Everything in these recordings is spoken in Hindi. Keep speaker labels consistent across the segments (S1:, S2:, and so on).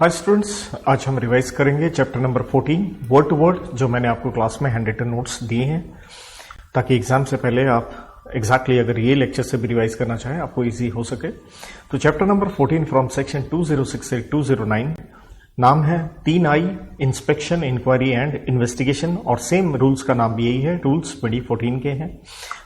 S1: हाय स्टूडेंट्स, आज हम रिवाइज करेंगे chapter number 14 word to word, जो मैंने आपको क्लास में हैंड रिटन नोट्स दिए हैं ताकि एग्जाम से पहले आप एग्जैक्टली अगर ये लेक्चर से भी रिवाइज करना चाहें आपको इजी हो सके। तो चैप्टर नंबर 14 फ्रॉम सेक्शन 206 से 209 नाम है 3I, inspection, inquiry and investigation, और सेम रूल्स का नाम भी यही है, रूल्स बड़ी 14 के हैं।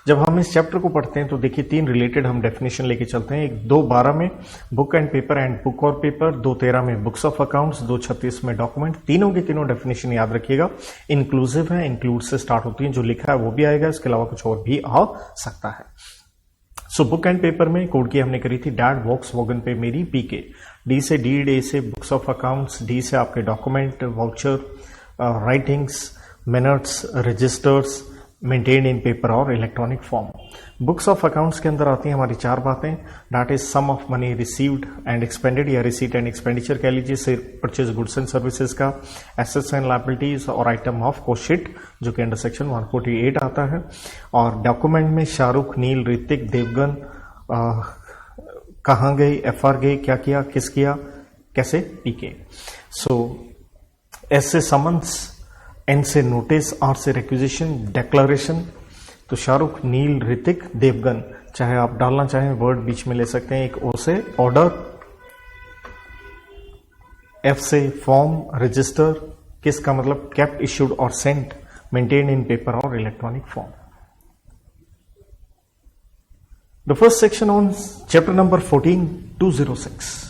S1: जब हम इस चैप्टर को पढ़ते हैं तो देखिए 3 रिलेटेड हम डेफिनेशन लेके चलते हैं। 2:12 में book and paper and book और पेपर, 2:13 में बुक्स ऑफ अकाउंट्स, 2:36 में डॉक्यूमेंट। तीनों के तीनों डेफिनेशन याद रखिएगा, इंक्लूसिव है, इंक्लूड से स्टार्ट होती है, जो लिखा है वो भी आएगा, इसके अलावा कुछ और भी आ सकता है। सो बुक एंड पेपर में कोड की हमने करी थी डैड वॉक्स वॉगन पे मेरी पीके, डी से डीड, ए से बुक्स ऑफ अकाउंट्स, डी से आपके document, voucher, writings, minutes, registers maintained in paper और electronic form. Books of accounts के अंदर आती हैं हमारी 4 बातें, that is sum of money received and expended, या रिसीट एंड एक्सपेंडिचर कह लीजिए, से परचेज गुड्स एंड सर्विसेज का, एसेट्स एंड लायबिलिटीज और आइटम ऑफ कॉस्ट शीट जो कि अंडर सेक्शन 148 आता है। और डॉक्यूमेंट में शाहरुख, नील, ऋतिक, देवगन कहाँ गए, FR गए, क्या किया, किस किया, कैसे, पीके। सो एस से समन्स, एन से नोटिस, आर से रिक्विजिशन, डिक्लेरेशन। तो शाहरुख, नील, ऋतिक, देवगन, चाहे आप डालना चाहें वर्ड बीच में ले सकते हैं, एक ओ से ऑर्डर, एफ से फॉर्म, रजिस्टर, किसका मतलब केप्ट, इश्यूड और सेंट, मेंटेन इन पेपर और electronic form. The first section on chapter number 14, 206।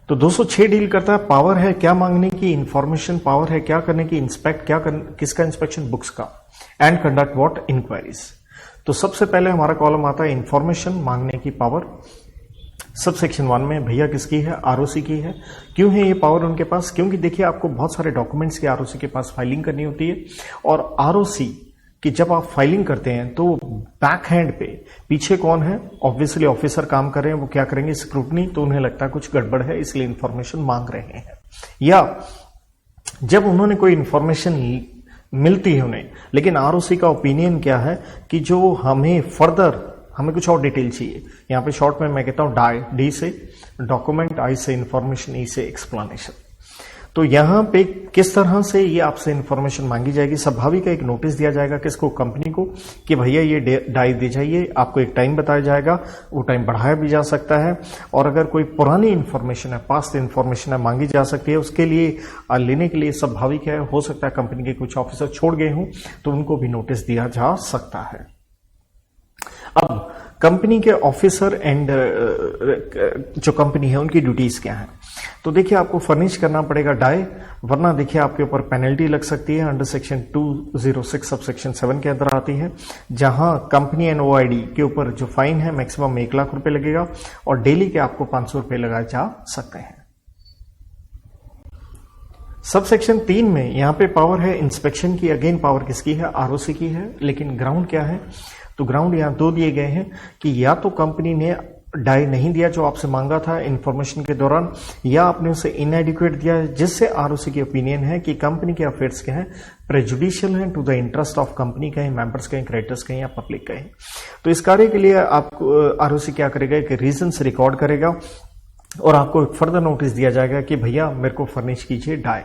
S1: तो 206 डील करता है पावर है क्या मांगने की, इंफॉर्मेशन, पावर है क्या करने की, इंस्पेक्ट क्या करने, किसका इंस्पेक्शन, बुक्स का, एंड कंडक्ट व्हाट, इंक्वायरीज। तो सबसे पहले हमारा कॉलम आता है इंफॉर्मेशन, मांगने की पावर। सब सेक्शन 1 में भैया किसकी है, आरओसी की है। क्यों है ये पावर उनके पास, क्योंकि देखिए आपको बहुत सारे डॉक्यूमेंट्स की आरओसी के पास फाइलिंग करनी होती है, और आरओसी कि जब आप फाइलिंग करते हैं तो बैक हैंड पे पीछे कौन है, ऑब्वियसली ऑफिसर काम कर रहे हैं, वो क्या करेंगे, स्क्रूटनी, तो उन्हें लगता है कुछ गड़बड़ है इसलिए इंफॉर्मेशन मांग रहे हैं। या जब उन्होंने कोई इंफॉर्मेशन मिलती है उन्हें, लेकिन आरओसी का ओपिनियन क्या है कि जो हमें फर्दर हमें कुछ और डिटेल चाहिए। यहां पे शॉर्ट में मैं कहता हूं डी से डॉक्यूमेंट, आई से इंफॉर्मेशन, ई से एक्सप्लेनेशन। तो यहां पे किस तरह से ये आपसे इंफॉर्मेशन मांगी जाएगी, स्वाभाविक एक नोटिस दिया जाएगा किसको, कंपनी को, कि भैया ये डाई दे जाइए, आपको एक टाइम बताया जाएगा, वो टाइम बढ़ाया भी जा सकता है, और अगर कोई पुरानी इंफॉर्मेशन है, पास्ट इंफॉर्मेशन है, मांगी जा सकती है, उसके लिए लेने के लिए स्वाभाविक है, हो सकता है कंपनी के कुछ ऑफिसर छोड़ गए हों तो उनको भी नोटिस दिया जा सकता है। अब कंपनी के ऑफिसर एंड जो कंपनी है उनकी ड्यूटीज क्या है, तो देखिए आपको फर्निश करना पड़ेगा डाई, वरना देखिए आपके ऊपर पेनल्टी लग सकती है, अंडर सेक्शन 206 सब सेक्शन 7 के अंदर आती है, जहां कंपनी एंड OID के ऊपर जो फाइन है मैक्सिमम 1 लाख रुपए लगेगा, और डेली के आपको 500 रुपए लगाए जा सकते हैं। सब सेक्शन 3 में यहां पे पावर है इंस्पेक्शन की, अगेन पावर किसकी है, आरओसी की है, लेकिन ग्राउंड क्या है, तो ग्राउंड यहां 2 दिए गए हैं कि या तो कंपनी ने डाई नहीं दिया जो आपसे मांगा था इंफॉर्मेशन के दौरान, या आपने उसे इनएडिक्वेट दिया, जिससे आरओसी की ओपिनियन है कि कंपनी के अफेयर्स के हैं, प्रेजुडिशियल हैं to the interest of company, कहीं मेंबर्स कहीं, क्रेडिटर्स कहीं, या पब्लिक कहीं। तो इस कार्य के लिए आपको आरओसी क्या करेगा कि रीजंस रिकॉर्ड करेगा, और आपको एक फर्दर नोटिस दिया जाएगा कि भैया मेरे को फर्निश कीजिए डाई।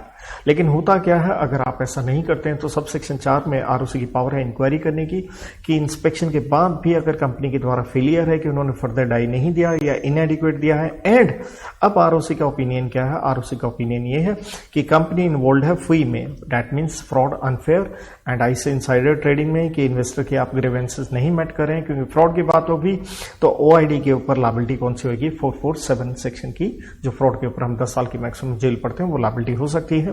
S1: लेकिन होता क्या है, अगर आप ऐसा नहीं करते हैं तो सब सेक्शन 4 में आरओसी की पावर है इंक्वायरी करने की, कि इंस्पेक्शन के बाद भी अगर कंपनी के द्वारा फेलियर है कि उन्होंने फर्दर डाई नहीं दिया या इनएडिक्वेट दिया है, एंड अब आरओसी का ओपिनियन क्या है, आरओसी का ओपिनियन ये है कि कंपनी इन्वॉल्व है फुई में, that means fraud, unfair, and I से इनसाइडर ट्रेडिंग में, कि इन्वेस्टर के आप ग्रीवेंसेस नहीं मेट कर रहे हैं, क्योंकि फ्रॉड की बात होगी तो OID के ऊपर लायबिलिटी कौन सी होगी, 447 सेक्शन की, जो फ्रॉड के ऊपर हम 10 साल की मैक्सिमम जेल पड़ते हैं, वो लायबिलिटी हो सकती है।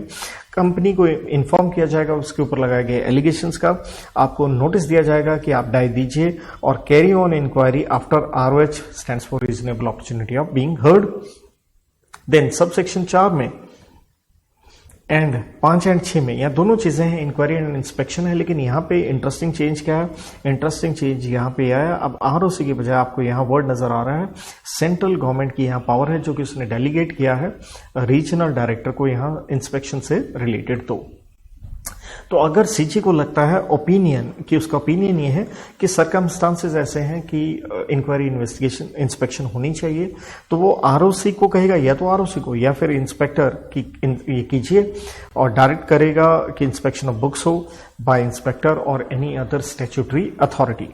S1: कंपनी को इन्फॉर्म किया जाएगा, उसके ऊपर लगाए गए एलिगेशंस का, आपको नोटिस दिया जाएगा कि आप डाई दीजिए, और carry on inquiry after ROH stands for reasonable opportunity of being heard. Then sub section 4 में एंड 5 एंड 6 में यहां दोनों चीजें हैं, इंक्वायरी एंड इंस्पेक्शन है, लेकिन यहां पे इंटरेस्टिंग चेंज क्या है, इंटरेस्टिंग चेंज यहां पे आया, अब आरओसी की बजाय आपको यहां वर्ड नजर आ रहा है सेंट्रल गवर्नमेंट की यहां पावर है, जो कि उसने डेलीगेट किया है रीजनल डायरेक्टर को यहां इंस्पेक्शन से रिलेटेड। तो अगर सीजी को लगता है ओपिनियन कि उसका ओपिनियन ये है कि सरकमस्टांसेस ऐसे हैं कि इंक्वायरी इन्वेस्टिगेशन इंस्पेक्शन होनी चाहिए, तो वो आरओसी को कहेगा, या तो आरओसी को या फिर इंस्पेक्टर की ये कीजिए, और डायरेक्ट करेगा कि इंस्पेक्शन ऑफ बुक्स हो बाय इंस्पेक्टर और एनी अदर स्टैट्यूटरी अथॉरिटी।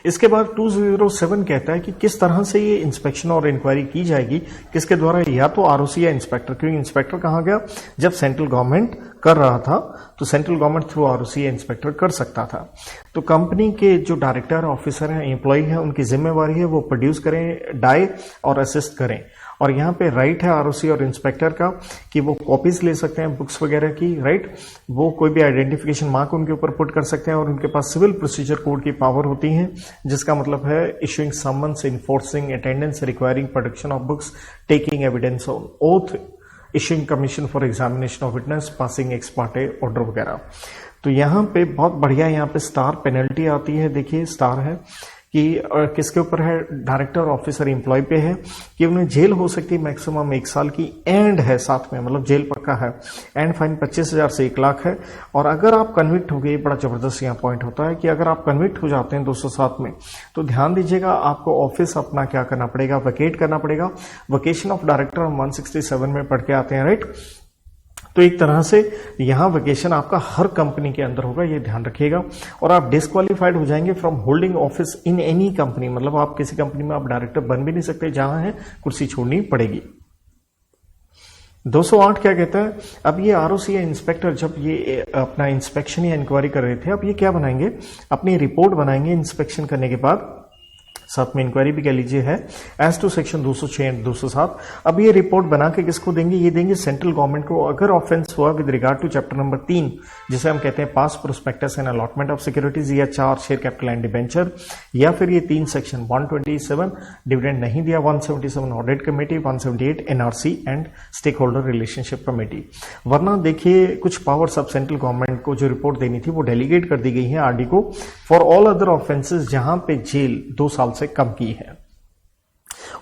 S1: इसके बाद 207 कहता है कि किस तरह से ये इंस्पेक्शन और इंक्वायरी की जाएगी, किसके द्वारा, या तो आरओसी या इंस्पेक्टर। क्योंकि इंस्पेक्टर कहां गया, जब सेंट्रल गवर्नमेंट कर रहा था तो सेंट्रल गवर्नमेंट थ्रू आरओसी या इंस्पेक्टर कर सकता था। तो कंपनी के जो डायरेक्टर ऑफिसर हैं, एम्प्लॉय हैं, उनकी जिम्मेवारी है वो प्रोड्यूस करें डाई और असिस्ट करें। और यहाँ पे राइट है आरओसी और इंस्पेक्टर का कि वो कॉपीज ले सकते हैं बुक्स वगैरह की, राइट। वो कोई भी आइडेंटिफिकेशन मार्क उनके ऊपर पुट कर सकते हैं, और उनके पास सिविल प्रोसीजर कोड की पावर होती है, जिसका मतलब है issuing summons, enforcing attendance, requiring production of books, taking evidence on oath, issuing commission for examination of witness, passing x Partey order वगैरह। तो यहाँ पे बहुत बढ़िया यहाँ पे स्टार पेनल्टी आती है। देखिए स्टार है कि किसके ऊपर है, डायरेक्टर ऑफिसर एम्प्लॉय पे है कि उन्हें जेल हो सकती है मैक्सिमम 1 साल की, एंड है साथ में, मतलब जेल पक्का है, एंड फाइन 25,000 से 1 लाख है। और अगर आप कन्विक्ट हो गए, बड़ा जबरदस्त यहाँ पॉइंट होता है कि अगर आप कन्विक्ट हो जाते हैं 207 में, तो ध्यान दीजिएगा आपको ऑफिस अपना क्या करना पड़ेगा, वेकेट करना पड़ेगा। वेकेशन ऑफ डायरेक्टर हम 167 में पढ़ के आते हैं, राइट। तो एक तरह से यहां वेकेशन आपका हर कंपनी के अंदर होगा, ये ध्यान रखिएगा। और आप डिस्क्वालीफाइड हो जाएंगे from holding office in any company, मतलब आप किसी कंपनी में आप डायरेक्टर बन भी नहीं सकते, जहां है कुर्सी छोड़नी पड़ेगी। 208 क्या कहता है, अब ये आरओसी या इंस्पेक्टर जब ये अपना इंस्पेक्शन या इंक्वायरी कर रहे थे, अब ये क्या बनाएंगे, अपनी रिपोर्ट बनाएंगे इंस्पेक्शन करने के बाद, साथ में इंक्वायरी भी कह लीजिए है, एज टू सेक्शन 206 एंड 207। अब ये रिपोर्ट बना के किसको देंगे, ये देंगे सेंट्रल गवर्नमेंट को। अगर ऑफेंस हुआ with regard to chapter number 3, जिसे हम कहते हैं पास prospectus and allotment of securities, या 4 शेयर कैपिटल एंड डिबेंचर, या फिर ये 3 सेक्शन 127 डिविडेंड नहीं दिया, 177 audit committee, 178 NRC and stakeholder relationship committee. वरना देखिए कुछ पावर्स अब सेंट्रल गवर्नमेंट को जो रिपोर्ट देनी थी वो डेलीगेट कर दी गई है आरडी को, फॉर ऑल अदर ऑफेंसेस जहां पे जेल 2 साल से कम की है।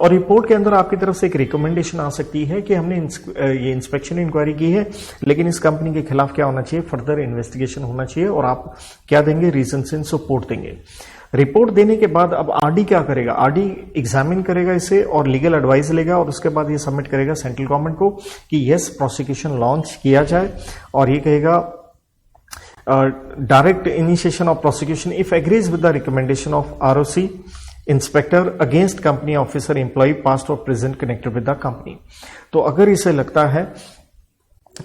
S1: और रिपोर्ट के अंदर आपकी तरफ से एक रिकमेंडेशन आ सकती है कि हमने ये इंस्पेक्शन इंक्वायरी की है, लेकिन इस कंपनी के खिलाफ क्या होना चाहिए, फर्दर इन्वेस्टिगेशन होना चाहिए, और आप क्या देंगे, रीजंस इन सपोर्ट देंगे। रिपोर्ट देने के बाद अब आरडी क्या करेगा, आरडी एग्जामिन करेगा इसे और लीगल एडवाइस लेगा, और उसके बाद ये सबमिट करेगा सेंट्रल गवर्नमेंट को कि यस प्रोसिक्यूशन लॉन्च किया जाए, और ये कहेगा direct initiation of prosecution if agrees with the recommendation of ROC inspector against company officer employ past और present connected with the company. तो अगर इसे लगता है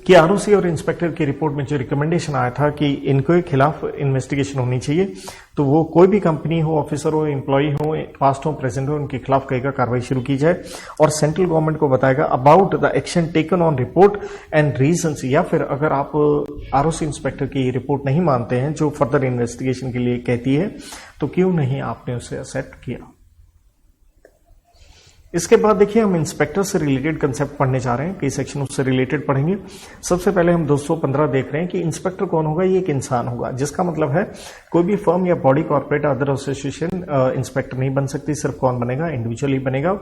S1: कि आरओसी और इंस्पेक्टर की रिपोर्ट में जो रिकमेंडेशन आया था कि इनके खिलाफ इन्वेस्टिगेशन होनी चाहिए, तो वो कोई भी कंपनी हो, ऑफिसर हो, एम्प्लॉय हो, पास्ट हो, प्रेजेंट हो, उनके खिलाफ कहेगा कार्रवाई शुरू की जाए, और सेंट्रल गवर्नमेंट को बताएगा about the action taken on report and reasons. या फिर अगर आप आरओसी इंस्पेक्टर की रिपोर्ट नहीं मानते हैं जो फर्दर इन्वेस्टिगेशन के लिए कहती है, तो क्यों नहीं आपने उसे एक्सेप्ट किया। इसके बाद देखिए हम इंस्पेक्टर से रिलेटेड कंसेप्ट पढ़ने जा रहे हैं, कई सेक्शन उससे रिलेटेड पढ़ेंगे। सबसे पहले हम 215 देख रहे हैं कि इंस्पेक्टर कौन होगा, ये एक इंसान होगा, जिसका मतलब है कोई भी फर्म या body, corporate, other association inspector नहीं बन सकती, सिर्फ कौन बनेगा, इंडिविजुअली बनेगा।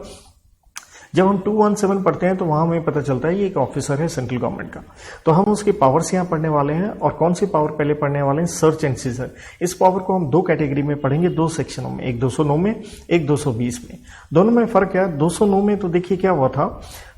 S1: जब हम 217 पढ़ते हैं तो वहां हमें पता चलता है ये एक ऑफिसर है सेंट्रल गवर्नमेंट का, तो हम उसकी पावर्स यहां पढ़ने वाले हैं। और कौन सी पावर पहले पढ़ने वाले हैं, सर्च एंड सीजर। इस पावर को हम 2 कैटेगरी में पढ़ेंगे, 2 सेक्शनों में, एक 209 में, एक 220 में। दोनों में फर्क क्या है, 209 में तो देखिए क्या हुआ था,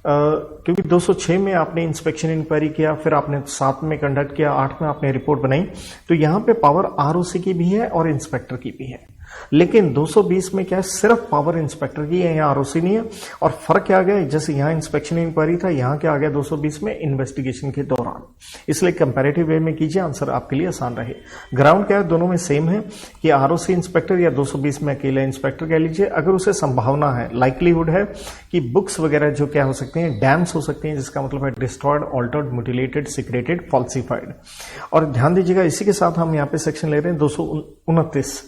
S1: क्योंकि 206 में आपने इंस्पेक्शन इंक्वायरी किया, फिर आपने 7 में कंडक्ट किया, 8 में आपने रिपोर्ट बनाई, तो यहां पे पावर आरओसी की भी है और इंस्पेक्टर की भी है। लेकिन 220 में क्या है, सिर्फ पावर इंस्पेक्टर की है, यहाँ आरओसी नहीं है। और फर्क क्या आ गया, जैसे यहाँ इंस्पेक्शन इंक्वायरी था, यहाँ क्या आ गया 220 में, इन्वेस्टिगेशन के दौरान। इसलिए कंपैरेटिव वे में कीजिए, आंसर आपके लिए आसान रहे। ग्राउंड क्या है, दोनों में सेम है कि आरओसी इंस्पेक्टर या 220 में अकेला इंस्पेक्टर कह लीजिए, अगर उसे संभावना है, लाइकलीहुड है कि बुक्स वगैरह जो क्या हो सकते हैं, डैम्स हो सकते हैं, जिसका मतलब है destroyed, altered, mutilated, secreted, falsified. और ध्यान दीजिएगा इसी के साथ हम यहाँ पे सेक्शन ले रहे हैं 229,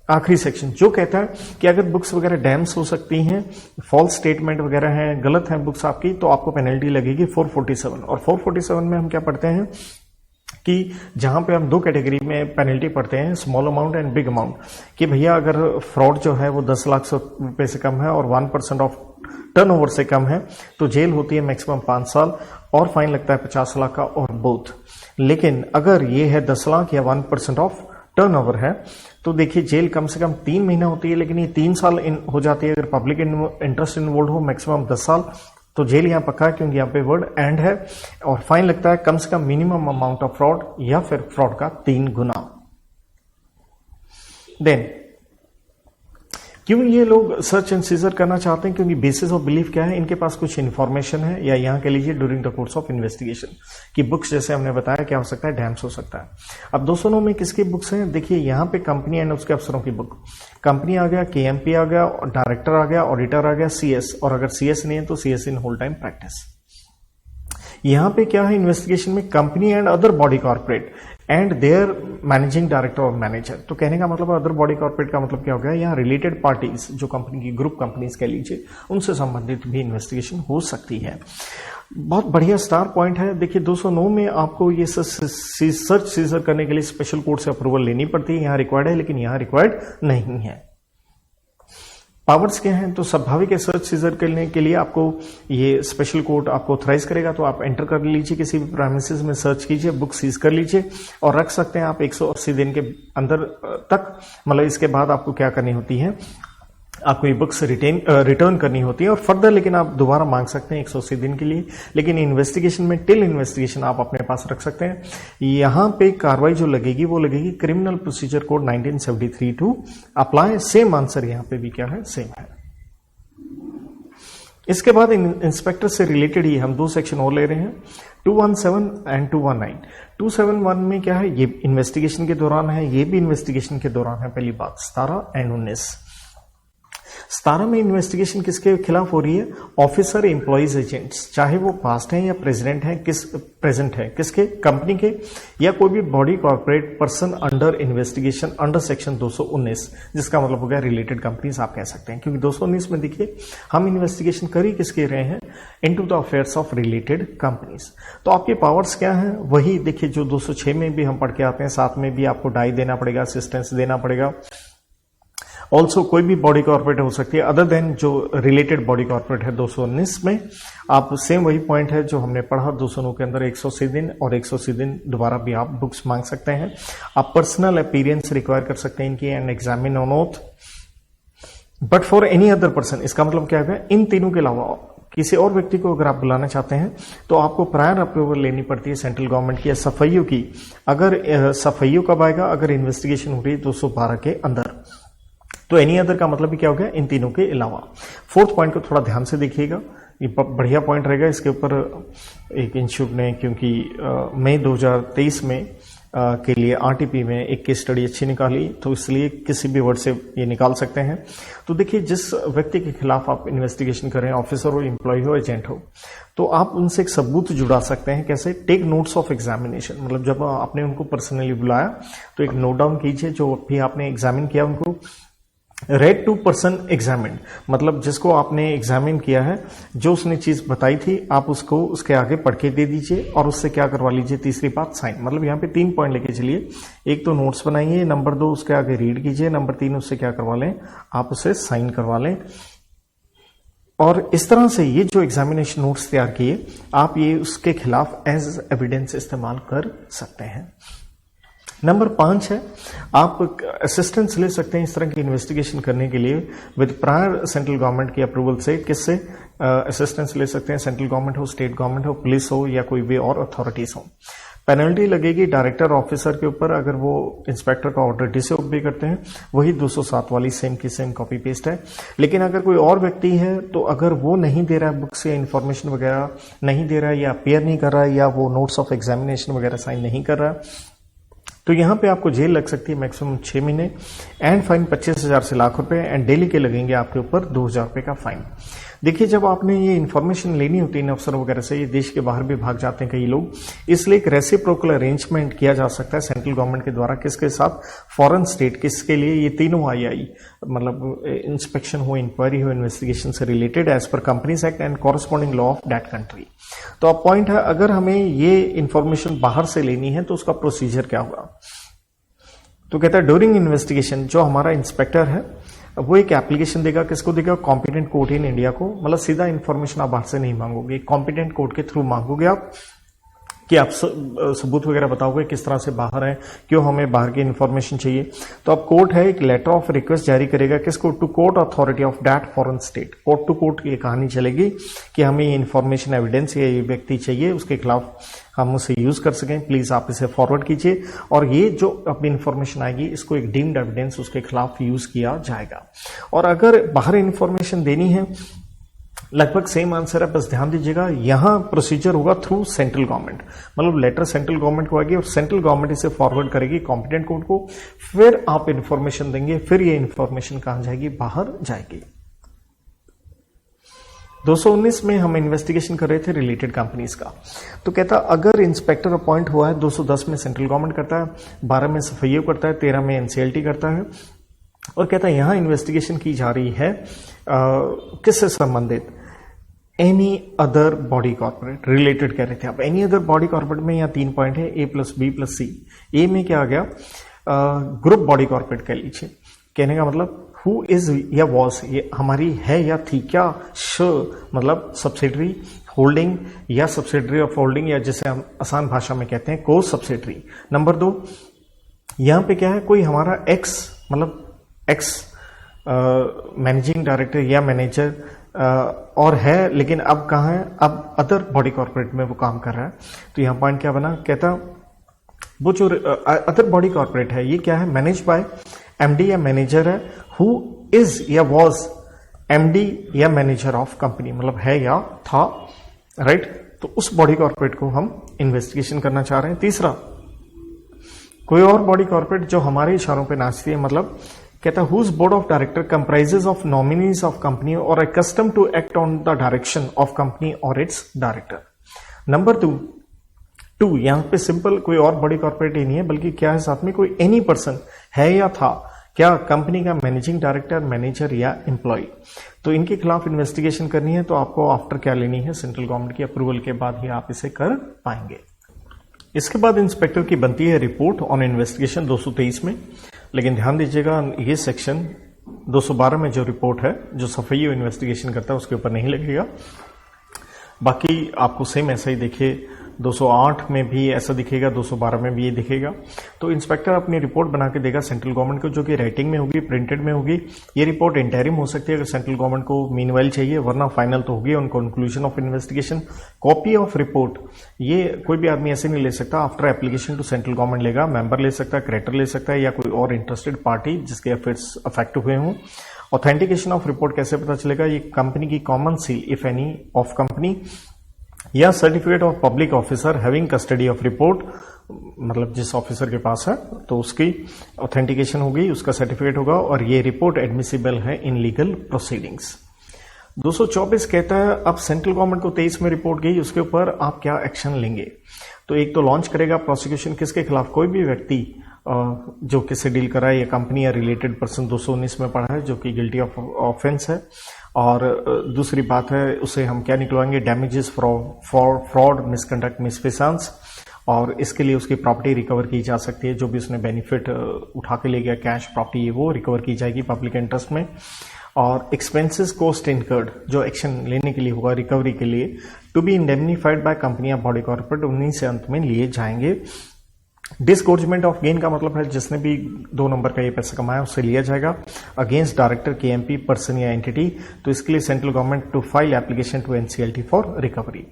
S1: आखिरी सेक्शन, जो कहता है कि अगर बुक्स वगैरह डैम्स हो सकती हैं, फॉल्स स्टेटमेंट वगैरह हैं, गलत है बुक्स आपकी, तो आपको पेनल्टी लगेगी 447। और 447 में हम क्या पढ़ते हैं कि जहां पे हम 2 कैटेगरी में पेनल्टी पढ़ते हैं, small amount and big amount, कि भैया अगर फ्रॉड जो है वो 10 लाख रुपए से कम है और 1% ऑफ टर्नओवर से कम है तो जेल होती है मैक्सिमम 5 साल और फाइन लगता है 50 लाख का और बोथ। लेकिन अगर ये है 10 लाख या 1% ऑफ टर्नओवर है तो देखिए जेल कम से कम 3 महीना होती है, लेकिन ये 3 साल हो जाती है अगर पब्लिक इंटरेस्ट इन्वॉल्व हो, मैक्सिमम 10 साल। तो जेल यहां पक्का है क्योंकि यहां पे वर्ड एंड है, और फाइन लगता है कम से कम मिनिमम अमाउंट ऑफ फ्रॉड या फिर फ्रॉड का 3 गुना। देन क्यों ये लोग सर्च एंड सीजर करना चाहते हैं? क्योंकि बेसिस ऑफ बिलीफ क्या है, इनके पास कुछ इन्फॉर्मेशन है, या यहां कह लीजिए during the course of investigation की बुक्स, जैसे हमने बताया क्या हो सकता है, डैम्स हो सकता है। अब 209 में किसकी बुक्स हैं? देखिए यहां पे कंपनी एंड उसके अफसरों की बुक, कंपनी आ गया, केएमपी आ गया, डायरेक्टर आ गया, ऑडिटर आ गया, सीएस, और अगर सीएस नहीं है तो CS in whole time practice. यहां पे क्या है इन्वेस्टिगेशन में, company and other body corporate and their managing director और मैनेजर। तो कहने का मतलब अदर बॉडी कॉर्पोरेट का मतलब क्या हो गया, यहाँ रिलेटेड पार्टीज जो कंपनी की ग्रुप कंपनीज कह लीजिए, उनसे संबंधित भी इन्वेस्टिगेशन हो सकती है। बहुत बढ़िया स्टार पॉइंट है। देखिए 209 में आपको ये सर्च सीजर करने के लिए स्पेशल कोर्ट से अप्रूवल लेनी पड़ती है, यहाँ रिक्वायर्ड है लेकिन यहाँ रिक्वायर्ड नहीं है। पावर्स क्या हैं? तो स्वाभाविक है सर्च सीजर करने के लिए आपको ये स्पेशल कोर्ट आपको ऑथराइज करेगा, तो आप एंटर कर लीजिए, किसी भी प्रेमिसेस में सर्च कीजिए, बुक सीज कर लीजिए और रख सकते हैं आप 180 दिन के अंदर तक। मतलब इसके बाद आपको क्या करनी होती है, आपको ये बुक्स रिटर्न करनी होती है और फर्दर लेकिन आप दोबारा मांग सकते हैं 180 दिन के लिए। लेकिन इन्वेस्टिगेशन में टिल इन्वेस्टिगेशन आप अपने पास रख सकते हैं। यहां पे कार्रवाई जो लगेगी वो लगेगी criminal procedure code 1973 to apply. Same answer यहां पे भी क्या है, सेम है। इसके बाद इंस्पेक्टर से रिलेटेड ही हम 2 सेक्शन और ले रहे हैं, 217 एंड 219। 271 में क्या है, ये इन्वेस्टिगेशन के दौरान है, ये भी इन्वेस्टिगेशन के दौरान है। पहली बात 17 एंड 19। 17 में इन्वेस्टिगेशन किसके खिलाफ हो रही है, ऑफिसर, एम्प्लॉइज, एजेंट्स, चाहे वो पास्ट हैं या प्रेजेंट है, किसके, कंपनी के या कोई भी body corporate person under investigation under section 219, जिसका मतलब हो गया रिलेटेड कंपनीज आप कह सकते हैं। क्योंकि 219 में देखिए हम इन्वेस्टिगेशन कर ही किसके रहे हैं, into the affairs of related companies. तो आपके पावर्स क्या हैं, वही देखिए जो 206 में भी हम पढ़ के आते हैं, साथ में भी आपको डाई देना पड़ेगा, असिस्टेंस देना पड़ेगा। ऑल्सो कोई भी बॉडी कॉर्पोरेट हो सकती है अदर देन जो रिलेटेड बॉडी कॉर्पोरेट है 219 में। आप सेम वही पॉइंट है जो हमने पढ़ा 209 के अंदर, 180 दिन और 180 दिन दोबारा भी आप बुक्स मांग सकते हैं। आप पर्सनल अपीयरेंस रिक्वायर कर सकते हैं इनकी and examine on oath but for any other person. इसका मतलब क्या है, इन तीनों के अलावा किसी और व्यक्ति को अगर आप बुलाना चाहते हैं तो आपको प्रायर अप्रूवल लेनी पड़ती है सेंट्रल गवर्नमेंट की या सफाइयों की। अगर सफाइयों कब आएगा, अगर इन्वेस्टिगेशन हो रही है 212 के अंदर। तो एनी अदर का मतलब भी क्या हो गया, इन तीनों के अलावा। 4th पॉइंट को थोड़ा ध्यान से देखिएगा, ये बढ़िया पॉइंट रहेगा। इसके ऊपर एक इंस्टीट्यूट ने क्योंकि मई 2023 में के लिए आरटीपी में एक केस स्टडी अच्छी निकाली, तो इसलिए किसी भी वर्ड से ये निकाल सकते हैं। तो देखिए जिस व्यक्ति के खिलाफ आप इन्वेस्टिगेशन करें, ऑफिसर हो, एम्प्लॉय हो, एजेंट हो, तो आप उनसे एक सबूत जुड़ा सकते हैं। कैसे, टेक नोट्स ऑफ एग्जामिनेशन। मतलब जब आपने उनको पर्सनली बुलाया तो एक नोट डाउन कीजिए जो भी आपने एग्जामिन किया उनको। रेड टू पर्सन एग्जामिन, मतलब जिसको आपने एग्जामिन किया है, जो उसने चीज बताई थी आप उसको उसके आगे पढ़ के दे दीजिए और उससे क्या करवा लीजिए, तीसरी बात साइन। मतलब यहाँ पे 3 पॉइंट लेके चलिए, एक तो नोट्स बनाइए, नंबर 2 उसके आगे रीड कीजिए, नंबर 3 उससे क्या करवा लें, आप उसे साइन करवा लें। और इस तरह से ये जो एग्जामिनेशन नोट्स तैयार किए आप ये उसके खिलाफ एज एविडेंस इस्तेमाल कर सकते हैं। नंबर 5 है, आप असिस्टेंस ले सकते हैं इस तरह की इन्वेस्टिगेशन करने के लिए विद प्रायर सेंट्रल गवर्नमेंट की अप्रूवल से। किससे असिस्टेंस ले सकते हैं, सेंट्रल गवर्नमेंट हो, स्टेट गवर्नमेंट हो, पुलिस हो या कोई भी और अथॉरिटीज हो। पेनल्टी लगेगी डायरेक्टर ऑफिसर के ऊपर अगर वो इंस्पेक्टर का ऑर्डर डिसओबे करते हैं, वही 207 वाली सेम की सेम कॉपी पेस्ट है। लेकिन अगर कोई और व्यक्ति है तो अगर वो नहीं दे रहा है बुक से इंफॉर्मेशन वगैरह नहीं दे रहा है या अपेयर नहीं कर रहा है या वो नोट्स ऑफ एग्जामिनेशन वगैरह साइन नहीं कर रहा है, तो यहां पे आपको जेल लग सकती है मैक्सिमम 6 महीने एंड फाइन 25,000 से लाख रुपए एंड डेली के लगेंगे आपके ऊपर 2,000 रुपए का फाइन। देखिए जब आपने ये इन्फॉर्मेशन लेनी होती है इन अफसरों वगैरह से, ये देश के बाहर भी भाग जाते हैं कई लोग, इसलिए एक रेसिप्रोकल अरेंजमेंट किया जा सकता है सेंट्रल गवर्नमेंट के द्वारा। किसके साथ, फॉरेन स्टेट। किसके लिए, ये तीनों आई मतलब इंस्पेक्शन हो, इंक्वायरी हो, इन्वेस्टिगेशन से related as per companies act and corresponding law of that country. तो अब पॉइंट है, अगर हमें ये इंफॉर्मेशन बाहर से लेनी है तो उसका प्रोसीजर क्या होगा। तो कहता है ड्यूरिंग इन्वेस्टिगेशन जो हमारा इंस्पेक्टर है वो एक एप्लीकेशन देगा, किसको देगा? कॉम्पिटेंट कोर्ट इन इंडिया को। मतलब सीधा इंफॉर्मेशन आप बाहर से नहीं मांगोगे, कॉम्पिटेंट कोर्ट के थ्रू मांगोगे आप कि आप सबूत वगैरह बताओगे किस तरह से बाहर है, क्यों हमें बाहर की इंफॉर्मेशन चाहिए। तो अब कोर्ट है एक लेटर ऑफ रिक्वेस्ट जारी करेगा, किसको? To court authority of that foreign state. Court to court की कहानी चलेगी कि हमें ये इंफॉर्मेशन एविडेंस ये व्यक्ति चाहिए, उसके खिलाफ हम उसे यूज कर सकें, प्लीज आप इसे फॉरवर्ड कीजिए। और ये जो अपनी इंफॉर्मेशन आएगी इसको एक डीम्ड एविडेंस उसके खिलाफ यूज किया जाएगा। और अगर बाहर इंफॉर्मेशन देनी है, लगभग सेम आंसर है, बस ध्यान दीजिएगा यहां प्रोसीजर होगा थ्रू सेंट्रल गवर्नमेंट। मतलब लेटर सेंट्रल गवर्नमेंट को आएगी और सेंट्रल गवर्नमेंट इसे फॉरवर्ड करेगी कॉम्पिटेंट कोर्ट को, फिर आप इंफॉर्मेशन देंगे, फिर ये इंफॉर्मेशन कहां जाएगी? बाहर जाएगी। 219 में हम इन्वेस्टिगेशन कर रहे थे रिलेटेड कंपनीज का। तो कहता अगर इंस्पेक्टर अपॉइंट हुआ है, 210 में सेंट्रल गवर्नमेंट करता है, 12 में SFIO करता है, 13 में एनसीएलटी करता है। और कहता है यहां इन्वेस्टिगेशन की जा रही है किससे संबंधित? Any other body corporate related कह रहे थे। अब एनी अदर बॉडी कॉर्पोरेट में यहाँ 3 पॉइंट है, A+B+C। ए में क्या आ गया? ग्रुप बॉडी कॉर्पोरेट कह लीजिए। कहने का मतलब हु इज या वॉज, ये हमारी है या थी क्या? श मतलब सब्सिडरी, होल्डिंग या सब्सिडरी ऑफ होल्डिंग, या जिसे हम आसान भाषा में कहते हैं को सब्सिडरी। नंबर 2, यहां पे क्या है? कोई हमारा एक्स मतलब एक्स मैनेजिंग डायरेक्टर या मैनेजर और है, लेकिन अब कहाँ है? अब अदर बॉडी कॉर्पोरेट में वो काम कर रहा है। तो यहां पॉइंट क्या बना? कहता वो जो अदर बॉडी कॉर्पोरेट है ये क्या है? मैनेज बाय एमडी या मैनेजर है, हु इज या वॉज एमडी या मैनेजर ऑफ कंपनी, मतलब है या था, राइट। तो उस बॉडी कॉर्पोरेट को हम इन्वेस्टिगेशन करना चाह रहे हैं। तीसरा, कोई और बॉडी कॉर्पोरेट जो हमारे इशारों पे नाचती है, मतलब कहता है whose board of director comprises of nominees of company और accustomed to act on the direction of company और इट्स डायरेक्टर। नंबर 2 यहां पे सिंपल कोई और बॉडी कॉर्पोरेट ही नहीं है, बल्कि क्या है साथ में? कोई एनी पर्सन है या था क्या कंपनी का मैनेजिंग डायरेक्टर, मैनेजर या एम्प्लॉय। तो इनके खिलाफ इन्वेस्टिगेशन करनी है तो आपको आफ्टर क्या लेनी है? सेंट्रल गवर्नमेंट की अप्रूवल के बाद ही आप इसे कर पाएंगे। इसके बाद इंस्पेक्टर की बनती है रिपोर्ट ऑन इन्वेस्टिगेशन 223 में। लेकिन ध्यान दीजिएगा ये सेक्शन 212 में जो रिपोर्ट है जो SFIO इन्वेस्टिगेशन करता है उसके ऊपर नहीं लगेगा। बाकी आपको सेम ऐसा ही देखिए, 208 में भी ऐसा दिखेगा, 212 में भी ये दिखेगा। तो इंस्पेक्टर अपनी रिपोर्ट बना के देगा सेंट्रल गवर्नमेंट को, जो कि राइटिंग में होगी, प्रिंटेड में होगी। ये रिपोर्ट इंटरिम हो सकती है अगर सेंट्रल गवर्नमेंट को मीनवाइल चाहिए, वरना फाइनल तो होगी on conclusion of investigation. Copy of report ये कोई भी आदमी ऐसे नहीं ले सकता, after application to central government लेगा। मेंबर ले सकता है, क्रेडिटर ले सकता है, या कोई और इंटरेस्टेड पार्टी जिसके अफेयर्स अफेक्ट हुए हों। ऑथेंटिकेशन ऑफ रिपोर्ट कैसे पता चलेगा? ये कंपनी की common seal if any of company या certificate of public officer having custody of report, मतलब जिस ऑफिसर के पास है तो उसकी ऑथेंटिकेशन होगी, उसका सर्टिफिकेट होगा, और ये रिपोर्ट एडमिसिबल है इन लीगल प्रोसीडिंग्स। 224 कहता है अब सेंट्रल गवर्नमेंट को 23 में रिपोर्ट गई, उसके ऊपर आप क्या एक्शन लेंगे? तो एक तो लॉन्च करेगा प्रोसिक्यूशन किसके खिलाफ? कोई भी व्यक्ति जो किससे डील कर रहा है, या कंपनी या रिलेटेड पर्सन 219 में पढ़ा है जो कि गिल्टी ऑफ ऑफेंस है। और दूसरी बात है उसे हम क्या निकलवाएंगे? डैमेजेस फॉर फ्रॉड, मिसकंडक्ट, मिसफिसांस, और इसके लिए उसकी प्रॉपर्टी रिकवर की जा सकती है। जो भी उसने बेनिफिट उठा के ले गया, कैश प्रॉपर्टी, वो रिकवर की जाएगी पब्लिक इंटरेस्ट में। और एक्सपेंसेस कॉस्ट इनकर्ड जो एक्शन लेने के लिए होगा रिकवरी के लिए, to be indemnified by company या बॉडी कॉर्पोरेट, उन्हीं से अंत में लिए जाएंगे। डिसगोर्जमेंट ऑफ गेन का मतलब है जिसने भी 2 नंबर का ये पैसा कमाया उससे लिया जाएगा अगेंस्ट डायरेक्टर, KMP, पर्सन या एंटिटी। तो इसके लिए central government to file application to NCLT for recovery.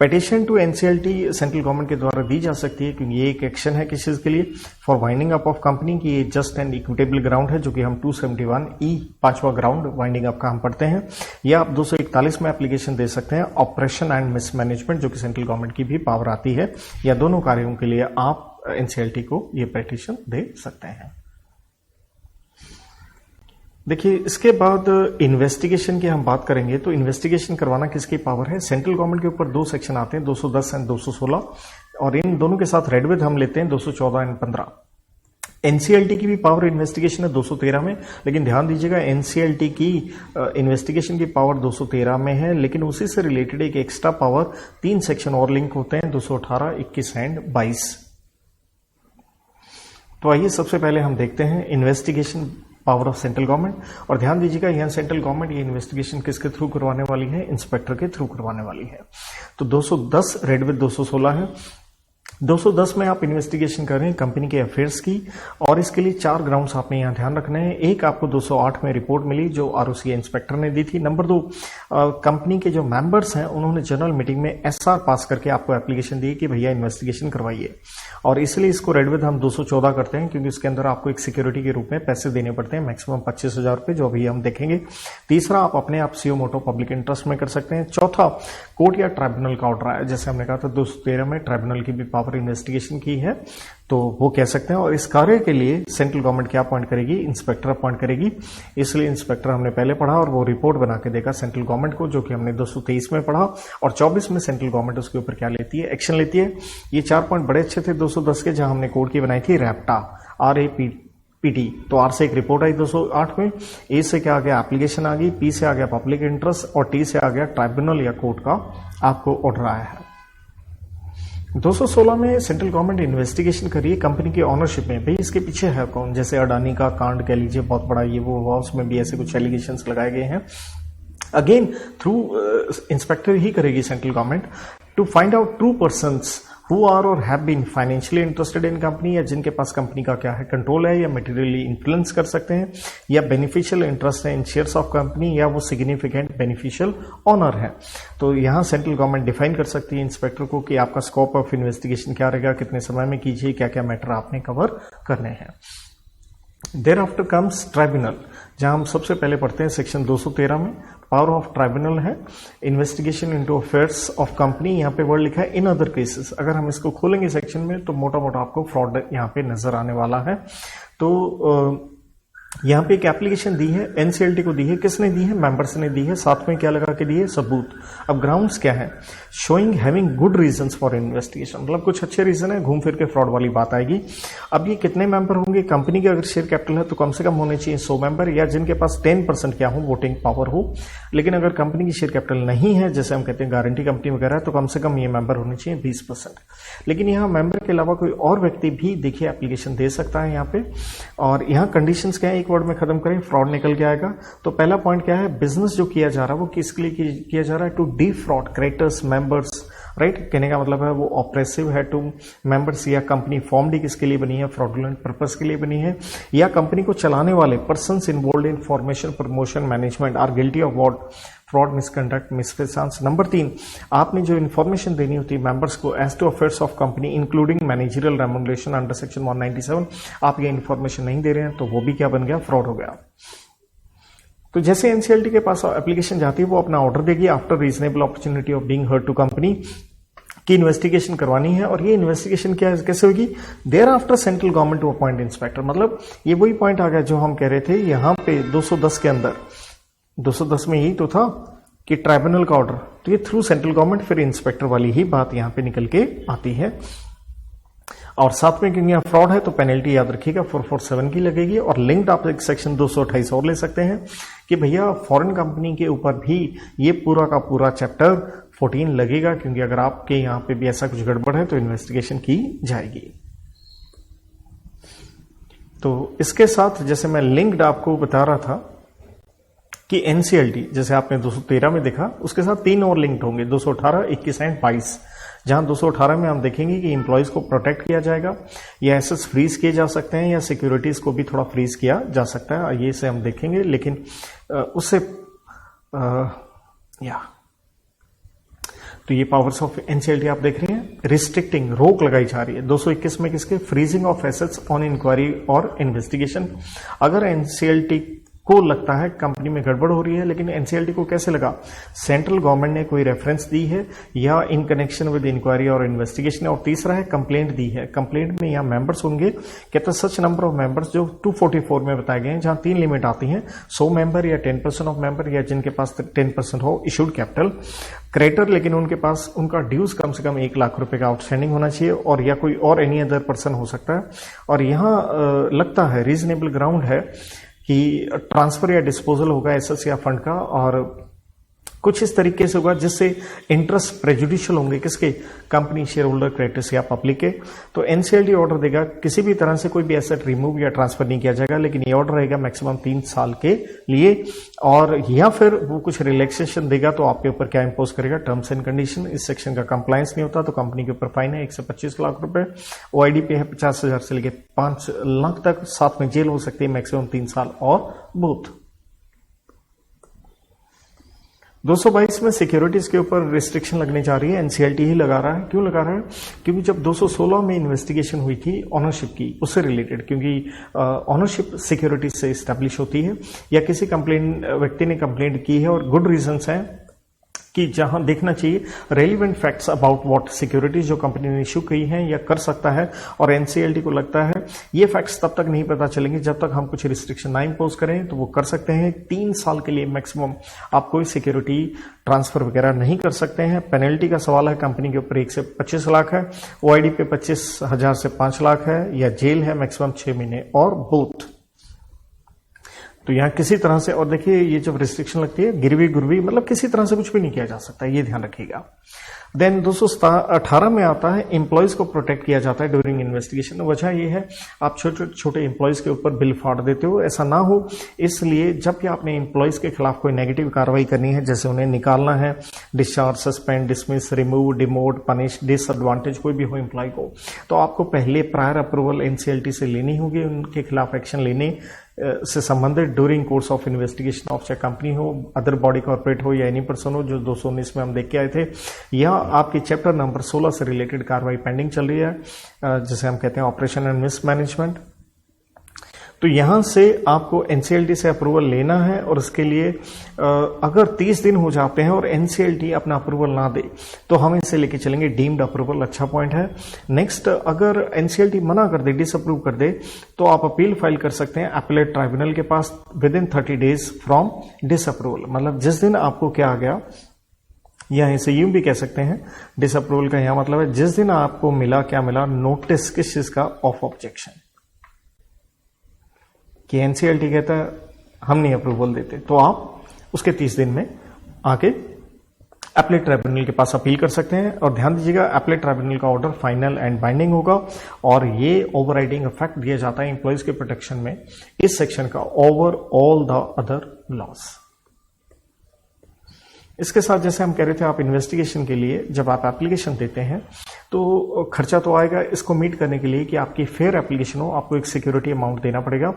S1: Petition to NCLT central government के द्वारा दी जा सकती है, क्योंकि ये एक एक्शन है किस चीज के लिए? For winding up of company की। ये जस्ट एंड इक्विटेबल ग्राउंड है जो कि हम 271E 5वां ग्राउंड वाइंडिंग अप का हम पढ़ते हैं। या आप 241 में एप्लीकेशन दे सकते हैं ऑपरेशन एंड मिसमैनेजमेंट, जो कि सेंट्रल गवर्नमेंट की भी पावर आती है। या दोनों कार्यों के लिए आप NCLT को ये पेटिशन दे सकते हैं। देखिए इसके बाद इन्वेस्टिगेशन की हम बात करेंगे। तो इन्वेस्टिगेशन करवाना किसकी पावर है? सेंट्रल गवर्नमेंट के ऊपर 2 सेक्शन आते हैं, 210 एंड 216, और इन दोनों के साथ रेड विद हम लेते हैं 214 एंड 15। NCLT की भी पावर इन्वेस्टिगेशन है 213 में, लेकिन ध्यान दीजिएगा NCLT की इन्वेस्टिगेशन की पावर 213 में है, लेकिन उसी से रिलेटेड एक एक्स्ट्रा पावर 3 सेक्शन और लिंक होते हैं, 218, 21 एंड 22। तो आइए सबसे पहले हम देखते हैं investigation power of central government. और ध्यान दीजिएगा यहाँ सेंट्रल गवर्नमेंट ये इन्वेस्टिगेशन किसके थ्रू करवाने वाली है, इंस्पेक्टर के थ्रू करवाने वाली है। तो 210 रेड विद 216 है। 210 में आप इन्वेस्टिगेशन कर रहे हैं कंपनी के अफेयर्स की, और इसके लिए 4 ग्राउंड्स आपने यहाँ ध्यान रखने हैं। एक, आपको 208 में रिपोर्ट मिली जो आरओसी इंस्पेक्टर ने दी थी। नंबर 2, कंपनी के जो मेंबर्स हैं उन्होंने जनरल मीटिंग में एसआर पास करके आपको एप्लीकेशन दी कि भैया इन्वेस्टिगेशन करवाइए, और इसलिए इसको रेड विद हम 214 करते हैं क्योंकि इसके अंदर आपको एक सिक्योरिटी के रूप में पैसे देने पड़ते हैं, मैक्सिमम 25,000 रुपए, जो अभी हम देखेंगे। तीसरा, आप अपने आप सीओ मोटो पब्लिक इंटरेस्ट में कर सकते हैं। चौथा, कोर्ट या ट्राइब्यूनल का ऑर्डर आया, जैसे हमने कहा था 213 में ट्राइब्यूनल की भी पावर इन्वेस्टिगेशन की है, तो वो कह सकते हैं। और इस कार्य के लिए सेंट्रल गवर्नमेंट क्या अपॉइंट करेगी, इंस्पेक्टर अपॉइंट करेगी। इसलिए इंस्पेक्टर हमने पहले पढ़ा और वो रिपोर्ट बना के देगा सेंट्रल गवर्नमेंट को, जो कि हमने 223 में पढ़ा। और 24 में सेंट्रल गवर्नमेंट उसके ऊपर क्या लेती है, एक्शन लेती है। ये 4 पॉइंट बड़े अच्छे थे 210 के, जहां हमने कोर्ट की बनाई थी रैप्टा, RAPT। तो आर से एक रिपोर्ट आई 208 में, ए से क्या आ गया, एप्लीकेशन आ गई, पी से आ गया पब्लिक इंटरेस्ट, और टी से आ गया ट्राइब्यूनल या कोर्ट का आपको ऑर्डर आया है। 216 में सेंट्रल गवर्नमेंट इन्वेस्टिगेशन करिए कंपनी की ऑनरशिप में, भाई इसके पीछे है कौन। जैसे अडानी का कांड कह लीजिए, बहुत बड़ा ये वो हुआ, उसमें भी ऐसे कुछ एलिगेशंस लगाए गए हैं। अगेन थ्रू इंस्पेक्टर ही करेगी central government to find out true persons who are or have been financially interested in company, या जिनके पास कंपनी का क्या है, कंट्रोल है या मटेरियली इन्फ्लुएंस कर सकते हैं, या बेनिफिशियल इंटरेस्ट है इन शेयर्स ऑफ कंपनी, या वो सिग्निफिकेंट बेनिफिशियल ऑनर है। तो यहां सेंट्रल गवर्नमेंट डिफाइन कर सकती है इंस्पेक्टर को कि आपका स्कोप ऑफ इन्वेस्टिगेशन क्या रहेगा, कितने समय में कीजिए, क्या क्या मैटर आपने कवर करने हैं। देयर आफ्टर कम्स ट्राइब्यूनल, जहां हम सबसे पहले पढ़ते हैं सेक्शन 213 में पावर ऑफ ट्राइब्यूनल है, investigation into affairs of company. यहाँ पे वर्ड लिखा है इन अदर केसेस। अगर हम इसको खोलेंगे सेक्शन में तो मोटा मोटा आपको फ्रॉड यहाँ पे नजर आने वाला है। तो यहाँ पे एक एप्लीकेशन दी है, एनसीएलटी को दी है, किसने दी है, मेंबर्स ने दी है। साथ में क्या लगा के दी है, सबूत। अब ग्राउंड्स क्या है, showing having good reasons for investigation, मतलब कुछ अच्छे रीजन है, घूम फिर के फ्रॉड वाली बात आएगी। अब ये कितने मेंबर होंगे, कंपनी के अगर शेयर कैपिटल है तो कम से कम होने चाहिए 100 मेंबर, या जिनके पास 10% क्या हो, वोटिंग पावर हो। लेकिन अगर कंपनी की शेयर कैपिटल नहीं है, जैसे हम कहते हैं गारंटी कंपनी वगैरह, तो कम से कम ये मेंबर होने चाहिए 20%। लेकिन यहाँ मेंबर के अलावा कोई और व्यक्ति भी देखिए एप्लीकेशन दे सकता है यहाँ पे। और यहाँ कंडीशंस क्या है, एक वर्ड में खत्म करें, फ्रॉड निकल के आएगा। तो पहला पॉइंट क्या है, बिजनेस जो किया जा रहा है वो किसके लिए किया जा रहा है, to defraud creditors members, right. कहने का मतलब है वो ऑपरेसिव है टू मेंबर्स, या कंपनी फॉर्मड किसके लिए बनी है, फ्रॉडुलेंट पर्पस के लिए बनी है, या कंपनी को चलाने वाले persons involve in formation promotion management are guilty of what, fraud misconduct misfeasance. Number 3, आपने जो इन्फॉर्मेशन देनी होती है मेंबर्स को as to affairs of company including managerial remuneration under section 197, आप ये इन्फॉर्मेशन नहीं दे रहे हैं तो वो भी क्या बन गया, फ्रॉड हो गया। तो जैसे एनसीएलटी के पास एप्लीकेशन जाती है वो अपना ऑर्डर देगी after reasonable opportunity of being heard to company की इन्वेस्टिगेशन करवानी है। और ये इन्वेस्टिगेशन क्या कैसे होगी, thereafter central government to appoint inspector. मतलब ये वही पॉइंट आ गया जो हम कह रहे थे यहां पे 210 के अंदर, 210 में यही तो था कि ट्राइब्यूनल का ऑर्डर, तो ये थ्रू सेंट्रल गवर्नमेंट फिर इंस्पेक्टर वाली ही बात यहां पे निकल के आती है। और साथ में क्योंकि यहाँ फ्रॉड है तो पेनल्टी याद रखिएगा 447 की लगेगी। और लिंक्ड आप एक सेक्शन 228 और ले सकते हैं कि भैया फॉरेन कंपनी के ऊपर भी ये पूरा का पूरा चैप्टर 14 लगेगा, क्योंकि अगर आपके यहाँ पे भी ऐसा कुछ गड़बड़ है तो इन्वेस्टिगेशन की जाएगी। तो इसके साथ जैसे मैं लिंक्ड आपको बता रहा था कि एनसीएलटी जैसे आपने 213 में देखा, उसके साथ 3 और लिंक्ड होंगे, 218, 21 एंड 22। जहां 218 में हम देखेंगे कि एम्प्लॉयज को प्रोटेक्ट किया जाएगा, या एसेट्स फ्रीज किए जा सकते हैं, या सिक्योरिटीज को भी थोड़ा फ्रीज किया जा सकता है, ये से हम देखेंगे। लेकिन उससे तो ये पावर्स ऑफ एनसीएलटी आप देख रहे हैं, रिस्ट्रिक्टिंग, रोक लगाई जा रही है 221 में किसके, freezing of assets on inquiry और इन्वेस्टिगेशन। अगर एनसीएलटी को लगता है कंपनी में गड़बड़ हो रही है, लेकिन एनसीएलटी को कैसे लगा, सेंट्रल गवर्नमेंट ने कोई रेफरेंस दी है या इन कनेक्शन विद इंक्वायरी और इन्वेस्टिगेशन। और तीसरा है कंप्लेंट दी है, कंप्लेंट में यहाँ मेंबर्स होंगे, कहते हैं सच नंबर ऑफ मेंबर्स जो 244 में बताए गए हैं, जहां 3 लिमिट आती हैं, 100 मेंबर या 10% ऑफ मेंबर, या जिनके पास 10% हो इशूड कैपिटल, क्रेडिटर लेकिन उनके पास उनका ड्यूज कम से कम 1 लाख रुपए का आउटस्टैंडिंग होना चाहिए, और या कोई और एनी अदर पर्सन हो सकता है। और यहां लगता है रीजनेबल ग्राउंड है कि ट्रांसफर या डिस्पोजल होगा एसेट्स या फंड का, और कुछ इस तरीके से होगा जिससे इंटरेस्ट प्रेजुडिशियल होंगे किसके, कंपनी, शेयर होल्डर, क्रेडिटर्स या पब्लिक के। तो एनसीएलटी ऑर्डर देगा, किसी भी तरह से कोई भी एसेट रिमूव या ट्रांसफर नहीं किया जाएगा, लेकिन ये ऑर्डर रहेगा मैक्सिमम 3 साल के लिए। और या फिर वो कुछ रिलैक्सेशन देगा तो आपके ऊपर क्या इंपोज करेगा, टर्म्स एंड कंडीशन। इस सेक्शन का कंप्लायंस नहीं होता तो कंपनी के ऊपर फाइन है 1 से 25 लाख रुपए। ओआईडी पे है 50,000 से लेकर 5 लाख तक, साथ में जेल हो सकती है मैक्सिमम 3 साल और बोथ। 222 में सिक्योरिटीज के ऊपर रिस्ट्रिक्शन लगने जा रही है, एनसीएलटी ही लगा रहा है। क्यों लगा रहा है, क्योंकि जब 216 में इन्वेस्टिगेशन हुई थी ऑनरशिप की, उससे रिलेटेड, क्योंकि ऑनरशिप सिक्योरिटीज से स्टैब्लिश होती है या किसी व्यक्ति ने कंप्लेंट की है और गुड रीजंस हैं कि जहां देखना चाहिए relevant facts about what securities जो कंपनी ने इश्यू की हैं या कर सकता है। और एनसीएलटी को लगता है ये फैक्ट्स तब तक नहीं पता चलेंगे जब तक हम कुछ रिस्ट्रिक्शन ना इंपोज करें, तो वो कर सकते हैं। 3 साल के लिए मैक्सिमम आप कोई सिक्योरिटी ट्रांसफर वगैरह नहीं कर सकते हैं। पेनल्टी का सवाल है, कंपनी के ऊपर 1 से 25 लाख है, ओआईडी पे 25,000 से 5 लाख है, या जेल है मैक्सिमम 6 महीने और बोथ। तो यहां किसी तरह से, और देखिए ये जब रिस्ट्रिक्शन लगती है गिरवी गुरवी मतलब किसी तरह से कुछ भी नहीं किया जा सकता, ये ध्यान रखिएगा। देन 218 में आता है एम्प्लॉयज को प्रोटेक्ट किया जाता है ड्यूरिंग इन्वेस्टिगेशन। वजह ये है आप छोटे छोटे एम्प्लॉयज के ऊपर बिल फाड़ देते हो, ऐसा ना हो इसलिए जब भी आपने एम्प्लॉयज के खिलाफ कोई नेगेटिव कार्रवाई करनी है, जैसे उन्हें निकालना है, discharge, suspend, dismiss, remove, demote, punish, disadvantage कोई भी हो एम्प्लॉय को, तो आपको पहले प्रायर अप्रूवल एनसीएलटी से लेनी होगी उनके खिलाफ एक्शन लेने से संबंधित during course of investigation of, चाहे कंपनी हो, अदर बॉडी कॉर्पोरेट हो या एनी पर्सन हो, जो 219 में हम देख के आए थे। या आपके चैप्टर नंबर 16 से रिलेटेड कार्रवाई पेंडिंग चल रही है, जिसे हम कहते हैं ऑपरेशन एंड मिसमैनेजमेंट। तो यहां से आपको एनसीएलटी से अप्रूवल लेना है और इसके लिए अगर 30 दिन हो जाते हैं और एनसीएलटी अपना अप्रूवल ना दे तो हम इसे लेके चलेंगे डीम्ड अप्रूवल। अच्छा पॉइंट है। नेक्स्ट, अगर एनसीएलटी मना कर दे, डिसअप्रूव कर दे, तो आप अपील फाइल कर सकते हैं अपीलेट ट्राइब्यूनल के पास within 30 days from disapproval. मतलब जिस दिन आपको क्या आ गया, या इसे यूं भी कह सकते हैं, डिसअप्रूवल का यहां मतलब है जिस दिन आपको मिला, क्या मिला, नोटिस, किस चीज का, ऑफ ऑब्जेक्शन, कि एनसीएलटी कहता है हम नहीं अप्रूवल देते, तो आप उसके 30 दिन में आके अपीलेट ट्राइब्यूनल के पास अपील कर सकते हैं। और ध्यान दीजिएगा अपीलेट ट्राइब्यूनल का ऑर्डर फाइनल एंड बाइंडिंग होगा और ये ओवरराइडिंग इफेक्ट दिया जाता है एम्प्लॉयज के प्रोटेक्शन में इस सेक्शन का over all the other laws. इसके साथ जैसे हम कह रहे थे, आप इन्वेस्टिगेशन के लिए जब आप एप्लीकेशन देते हैं तो खर्चा तो आएगा। इसको मीट करने के लिए कि आपकी फेयर एप्लीकेशन हो, आपको एक सिक्योरिटी अमाउंट देना पड़ेगा।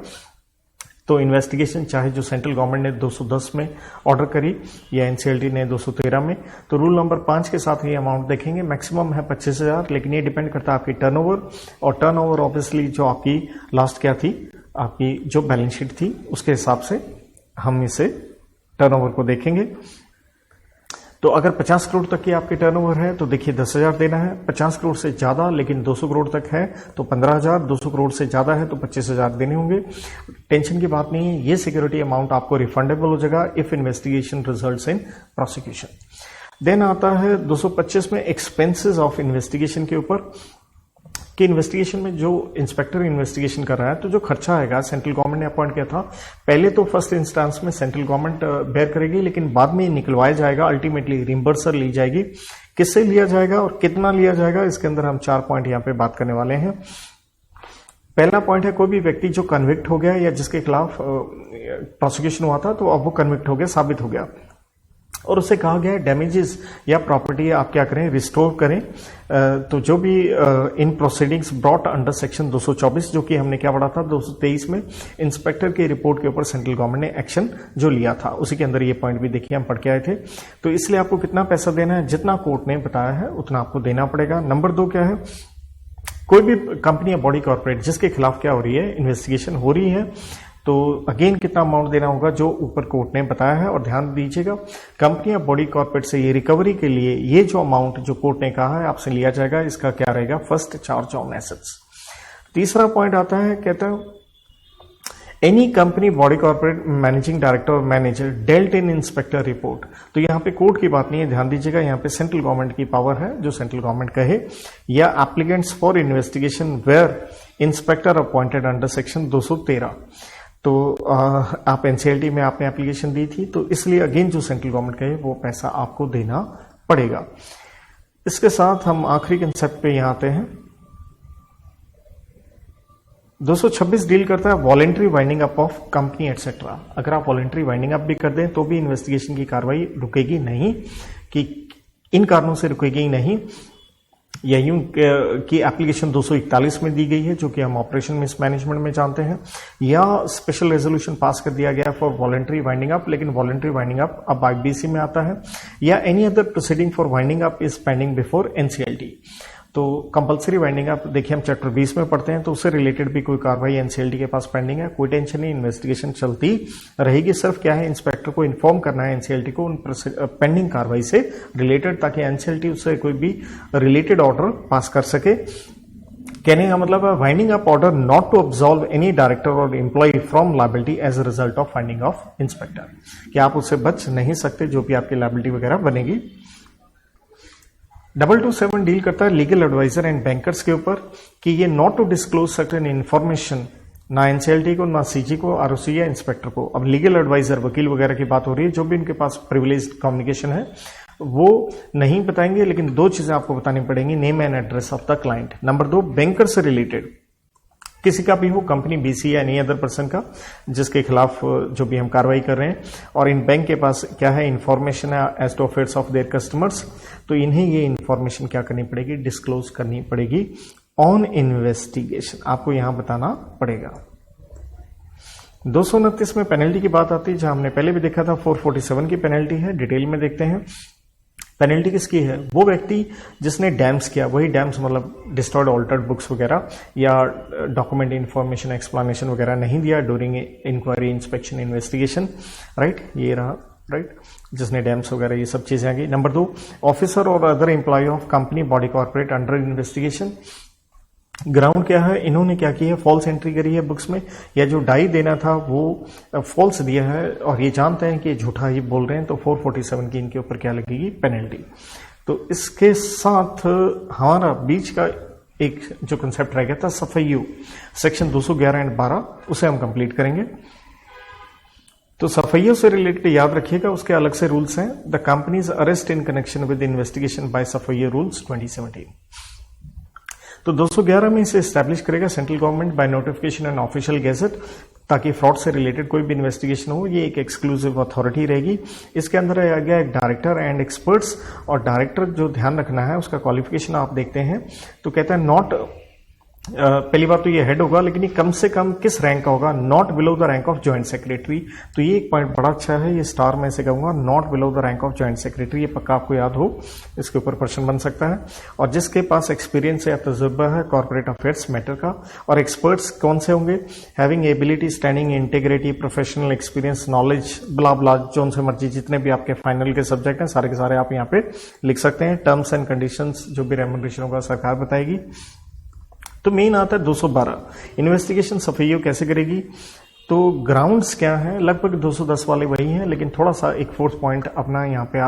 S1: तो इन्वेस्टिगेशन चाहे जो सेंट्रल गवर्नमेंट ने 210 में ऑर्डर करी या एनसीएलटी ने 213 में, तो रूल नंबर 5 के साथ ये अमाउंट देखेंगे। मैक्सिमम है 25,000, लेकिन ये डिपेंड करता है आपकी टर्नओवर, और टर्नओवर ऑब्वियसली जो आपकी लास्ट क्या थी, आपकी जो बैलेंस शीट थी उसके हिसाब से हम इसे टर्नओवर को देखेंगे। तो अगर 50 करोड़ तक की आपकी टर्नओवर है तो देखिए 10,000 देना है। 50 करोड़ से ज्यादा लेकिन 200 करोड़ तक है तो 15,000, 200 करोड़ से ज्यादा है तो 25,000 देने होंगे। टेंशन की बात नहीं है, ये सिक्योरिटी अमाउंट आपको रिफंडेबल हो जाएगा if investigation results in prosecution. Then आता है 225 में एक्सपेंसेस ऑफ इन्वेस्टिगेशन के ऊपर, कि इन्वेस्टिगेशन में जो इंस्पेक्टर इन्वेस्टिगेशन कर रहा है तो जो खर्चा आएगा, सेंट्रल गवर्नमेंट ने अपॉइंट किया था, पहले तो फर्स्ट इंस्टेंस में सेंट्रल गवर्नमेंट बेयर करेगी, लेकिन बाद में निकलवाया जाएगा, अल्टीमेटली रिम्बर्सर ली जाएगी। किससे लिया जाएगा और कितना लिया जाएगा, इसके अंदर हम 4 पॉइंट यहां पे बात करने वाले हैं। पहला पॉइंट है, कोई भी व्यक्ति जो कन्विक्ट हो गया या जिसके खिलाफ प्रोसिक्यूशन हुआ था तो अब वो कन्विक्ट हो गया, साबित हो गया, और उससे कहा गया है डैमेजेस या प्रॉपर्टी आप क्या करें, रिस्टोर करें। तो जो भी इन प्रोसीडिंग्स ब्रॉट अंडर सेक्शन 224, जो कि हमने क्या पढ़ा था 223 में, इंस्पेक्टर की रिपोर्ट के ऊपर सेंट्रल गवर्नमेंट ने एक्शन जो लिया था, उसी के अंदर ये पॉइंट भी देखिए हम पढ़ के आए थे। तो इसलिए आपको कितना पैसा देना है, जितना कोर्ट ने बताया है उतना आपको देना पड़ेगा। नंबर 2 क्या है, कोई भी कंपनी या बॉडी कॉर्पोरेट जिसके खिलाफ क्या हो रही है, इन्वेस्टिगेशन हो रही है, तो अगेन कितना अमाउंट देना होगा जो ऊपर कोर्ट ने बताया है। और ध्यान दीजिएगा, कंपनी या बॉडी कॉर्पोरेट से ये रिकवरी के लिए ये जो अमाउंट जो कोर्ट ने कहा है आपसे लिया जाएगा, इसका क्या रहेगा, फर्स्ट चार्ज ऑन एसेट्स। तीसरा पॉइंट आता है, कहता है any company, body corporate, managing director और मैनेजर डेल्ट इन इंस्पेक्टर रिपोर्ट। तो यहां पे कोर्ट की बात नहीं है, ध्यान दीजिएगा, यहां पे सेंट्रल गवर्नमेंट की पावर है, जो सेंट्रल गवर्नमेंट कहे, या applicants for investigation where inspector appointed under section 213। तो आप एनसीएलटी में आपने एप्लीकेशन दी थी, तो इसलिए अगेन जो सेंट्रल गवर्नमेंट का है वो पैसा आपको देना पड़ेगा। इसके साथ हम आखिरी कंसेप्ट पे यहां आते हैं। 226 डील करता है voluntary winding up of company etcetera. अगर आप वॉलेंट्री वाइंडिंग अप भी कर दें तो भी इन्वेस्टिगेशन की कार्रवाई रुकेगी नहीं, कि इन कारणों से रुकेगी नहीं, या यूं की एप्लीकेशन 241 में दी गई है जो कि हम ऑपरेशन मिसमैनेजमेंट में जानते हैं, या स्पेशल रेजोल्यूशन पास कर दिया गया फॉर वॉलेंट्री वाइंडिंग अप, लेकिन वॉलेंट्री वाइंडिंग अप अब आईबीसी में आता है, या any other proceeding for winding up is pending before NCLT. तो कंपलसरी वाइंडिंग अप देखिए हम चैप्टर 20 में पढ़ते हैं, तो उससे रिलेटेड भी कोई कार्रवाई एनसीएलटी के पास पेंडिंग है, कोई टेंशन नहीं, इन्वेस्टिगेशन चलती रहेगी। सिर्फ क्या है, इंस्पेक्टर को इन्फॉर्म करना है एनसीएलटी को उन पेंडिंग कार्रवाई से रिलेटेड, ताकि एनसीएलटी उससे कोई भी रिलेटेड ऑर्डर पास कर सके। कहने का मतलब है winding up order not to absolve any director और employ from liability as a result of finding of inspector, कि आप उससे बच नहीं सकते जो भी आपकी लायबिलिटी वगैरह बनेगी। 227 डील करता है लीगल एडवाइजर एंड बैंकर्स के ऊपर, कि ये not to disclose certain information, ना एनसीएलटी को, ना सीजी को, आरओसी या इंस्पेक्टर को। अब लीगल एडवाइजर वकील वगैरह की बात हो रही है, जो भी इनके पास प्रिविलेज्ड कम्युनिकेशन है वो नहीं बताएंगे, लेकिन दो चीजें आपको बतानी पड़ेंगी, name and address of the client. Number 2, banker से रिलेटेड किसी का भी हो, कंपनी बीसी या एनी अदर पर्सन का जिसके खिलाफ जो भी हम कार्रवाई कर रहे हैं, और इन बैंक के पास क्या है, इंफॉर्मेशन है as to affairs of their customers, तो इन्हें ये इंफॉर्मेशन क्या करनी पड़ेगी, डिस्क्लोज करनी पड़ेगी ऑन इन्वेस्टिगेशन, आपको यहां बताना पड़ेगा। 229 में पेनल्टी की बात आती है, जहां हमने पहले भी देखा था 447 की पेनल्टी है, डिटेल में देखते हैं। पेनल्टी किसकी है, वो व्यक्ति जिसने डैम्स किया, वही डैम्स मतलब डिस्ट्रॉयड ऑल्टर्ड बुक्स वगैरह या डॉक्यूमेंट इंफॉर्मेशन एक्सप्लेनेशन वगैरह नहीं दिया during inquiry inspection investigation, right, ये रहा, राइट, जिसने डैम्स वगैरह ये सब चीजें आ गई। नंबर 2, ऑफिसर और other employ of company body corporate under investigation. Ground क्या है, इन्होंने क्या किया है, फॉल्स एंट्री करी है बुक्स में, या जो डाई देना था वो फॉल्स दिया है और ये जानते हैं कि झूठा ही बोल रहे हैं, तो 447 की इनके ऊपर क्या लगेगी, पेनल्टी। तो इसके साथ हमारा बीच का एक जो कंसेप्ट रह गया था सफाईयू, सेक्शन 211 एंड 12, उसे हम कंप्लीट करेंगे। तो सफाईयों से रिलेटेड याद रखिएगा, उसके अलग से रूल्स हैं। The companies arrest in connection with investigation by SFIO rules 2017। तो 211 में इसे एस्टैब्लिश करेगा central government by notification and official gazette, ताकि फ्रॉड से रिलेटेड कोई भी इन्वेस्टिगेशन हो, ये एक एक्सक्लूसिव अथॉरिटी रहेगी। इसके अंदर आ गया एक डायरेक्टर एंड एक्सपर्ट्स, और डायरेक्टर जो ध्यान रखना है उसका क्वालिफिकेशन आप देखते हैं, तो कहता है नॉट, पहली बात तो ये हेड होगा, लेकिन ये कम से कम किस रैंक का होगा, not below the rank of joint secretary. तो ये एक पॉइंट बड़ा अच्छा है, ये स्टार में से कहूंगा, not below the rank of joint secretary, ये पक्का आपको याद हो, इसके ऊपर क्वेश्चन बन सकता है। और जिसके पास एक्सपीरियंस या तजुर्बा है कॉर्पोरेट अफेयर्स मैटर का। और एक्सपर्ट्स कौन से होंगे, having ability, standing, integrity, professional experience, knowledge, blah blah, जो से मर्जी जितने भी आपके फाइनल के सब्जेक्ट हैं सारे के सारे आप यहाँ पे लिख सकते हैं। टर्म्स एंड कंडीशंस, जो भी रेम्यूनरेशन होगा सरकार बताएगी। तो मेन आता है 212, इन्वेस्टिगेशन सफाईयो कैसे करेगी। तो ग्राउंड्स क्या है, लगभग 210 वाले वही हैं, लेकिन थोड़ा सा एक फोर्थ पॉइंट अपना यहाँ पे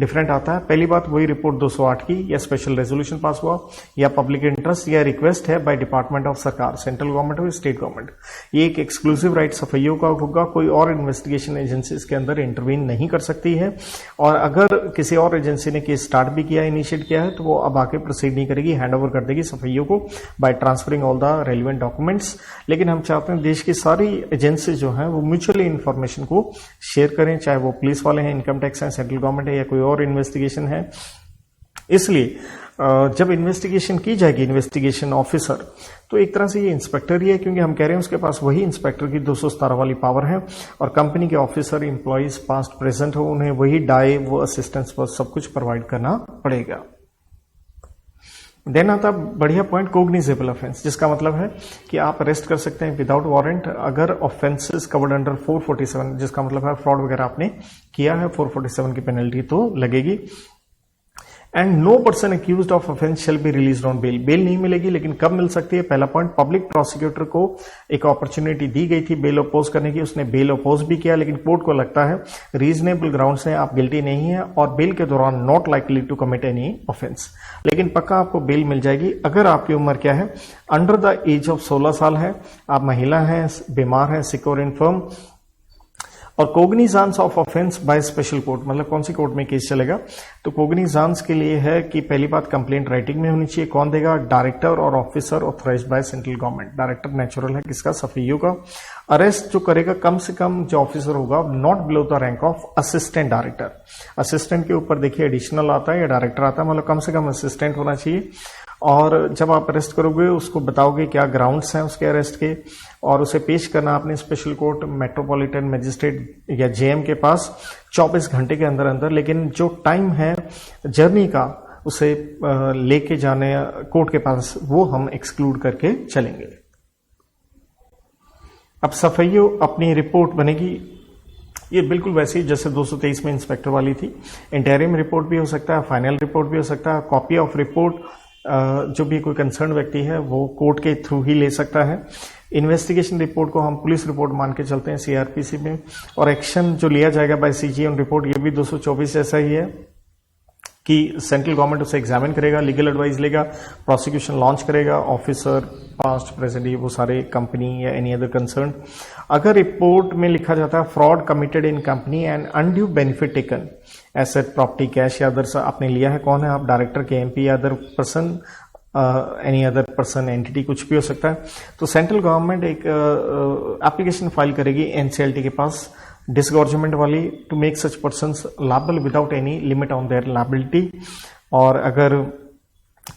S1: डिफरेंट आता है। पहली बात वही रिपोर्ट 208 की, या स्पेशल रेजोल्यूशन पास हुआ, या पब्लिक इंटरेस्ट, या रिक्वेस्ट है बाय डिपार्टमेंट ऑफ सरकार, सेंट्रल गवर्नमेंट हो स्टेट गवर्नमेंट। ये एक एक्सक्लूसिव राइट सफाईयों का होगा, कोई और इन्वेस्टिगेशन एजेंसी इसके अंदर इंटरवीन नहीं कर सकती है। और अगर किसी और एजेंसी ने केस स्टार्ट भी किया, इनिशिएट किया है, तो वो अब आके प्रोसीड नहीं करेगी, हैंड ओवर कर देगी सफाईयों को by transferring all the relevant documents. लेकिन हम चाहते हैं देश की सारी एजेंसी जो है वो म्यूचुअली इंफॉर्मेशन को शेयर करें, चाहे वो पुलिस वाले हैं, इनकम टैक्स है, सेंट्रल गवर्नमेंट है, या कोई और इन्वेस्टिगेशन है। इसलिए जब इन्वेस्टिगेशन की जाएगी इन्वेस्टिगेशन ऑफिसर, तो एक तरह से ये इंस्पेक्टर ही है, क्योंकि हम कह रहे हैं उसके पास वही इंस्पेक्टर की 217 वाली पावर है। और कंपनी के ऑफिसर, इंप्लॉइज पास्ट प्रेजेंट हो, उन्हें वही डाई, वो असिस्टेंस, वो सब कुछ प्रोवाइड करना पड़ेगा। देन आता बढ़िया पॉइंट, कोग्निजेबल ऑफेंस, जिसका मतलब है कि आप अरेस्ट कर सकते हैं विदाउट वारंट अगर ऑफेंसेस कवर्ड अंडर 447, जिसका मतलब है फ्रॉड वगैरह आपने किया है, 447 की पेनल्टी तो लगेगी। And no person accused of offence shall be released on bail. Bail नहीं मिलेगी, लेकिन कब मिल सकती है? पहला पॉइंट, पब्लिक प्रोसिक्यूटर को एक अपॉर्चुनिटी दी गई थी बेल अपोज करने की, उसने बेल अपोज भी किया, लेकिन कोर्ट को लगता है रीजनेबल ग्राउंड से आप गिल्टी नहीं है और बेल के दौरान not likely to commit any offence. लेकिन पक्का आपको बेल मिल जाएगी अगर आपकी उम्र क्या है? अंडर द एज ऑफ 16 साल है, आप महिला हैं, बीमार हैं, सिक और इन्फर्म, और cognizance of offence by special court, मतलब कौन सी कोर्ट में केस चलेगा? तो कोग्निजांस के लिए है कि पहली बात कंप्लेंट राइटिंग में होनी चाहिए। कौन देगा? डायरेक्टर और officer authorised by central government. Director natural है किसका? सफाइयों का। अरेस्ट जो करेगा कम से कम जो ऑफिसर होगा not below the rank of assistant director. Assistant के ऊपर देखिए एडिशनल आता है या डायरेक्टर आता है, मतलब कम से कम असिस्टेंट होना चाहिए। और जब आप अरेस्ट करोगे उसको बताओगे क्या ग्राउंड्स हैं उसके अरेस्ट के, और उसे पेश करना आपने स्पेशल कोर्ट, मेट्रोपॉलिटन मजिस्ट्रेट या जेएम के पास 24 घंटे के अंदर अंदर। लेकिन जो टाइम है जर्नी का उसे लेके जाने कोर्ट के पास, वो हम एक्सक्लूड करके चलेंगे। अब सफाइयों अपनी रिपोर्ट बनेगी, ये बिल्कुल वैसी जैसे 223 में इंस्पेक्टर वाली थी। इंटरिम रिपोर्ट भी हो सकता है, फाइनल रिपोर्ट भी हो सकता है। कॉपी ऑफ रिपोर्ट जो भी कोई कंसर्न व्यक्ति है वो कोर्ट के थ्रू ही ले सकता है। इन्वेस्टिगेशन रिपोर्ट को हम पुलिस रिपोर्ट मान के चलते हैं सीआरपीसी में, और एक्शन जो लिया जाएगा बाय सीजी ऑन रिपोर्ट, ये भी 224 जैसा ही है कि सेंट्रल गवर्नमेंट उसे एग्जामिन करेगा, लीगल एडवाइस लेगा, प्रोसिक्यूशन लॉन्च करेगा, ऑफिसर पास्ट प्रेजेंट वो सारे कंपनी या एनी अदर कंसर्न। अगर रिपोर्ट में लिखा जाता है fraud committed in company and undue benefit taken, asset, property, cash या अदर आपने लिया है, कौन है आप? डायरेक्टर, के एमपी या other person, any other person, entity, कुछ भी हो सकता है। तो सेंट्रल गवर्नमेंट एक एप्लीकेशन फाइल करेगी एनसीएलटी के पास डिसगॉर्जमेंट वाली, to make such persons liable without any limit on their liability. और अगर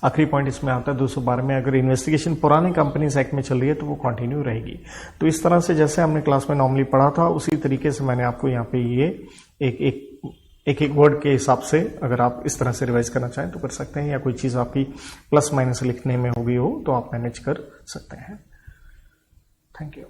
S1: आखिरी पॉइंट इसमें आता है 212 में, अगर इन्वेस्टिगेशन पुराने कंपनीज एक्ट में चल रही है तो वो कंटिन्यू रहेगी। तो इस तरह से जैसे हमने क्लास में नॉर्मली पढ़ा था उसी तरीके से मैंने आपको यहाँ पे ये एक वर्ड के हिसाब से अगर आप इस तरह से रिवाइज करना चाहें तो कर सकते हैं, या कोई चीज आपकी प्लस माइनस लिखने में हो गई हो तो आप मैनेज कर सकते हैं। Thank you.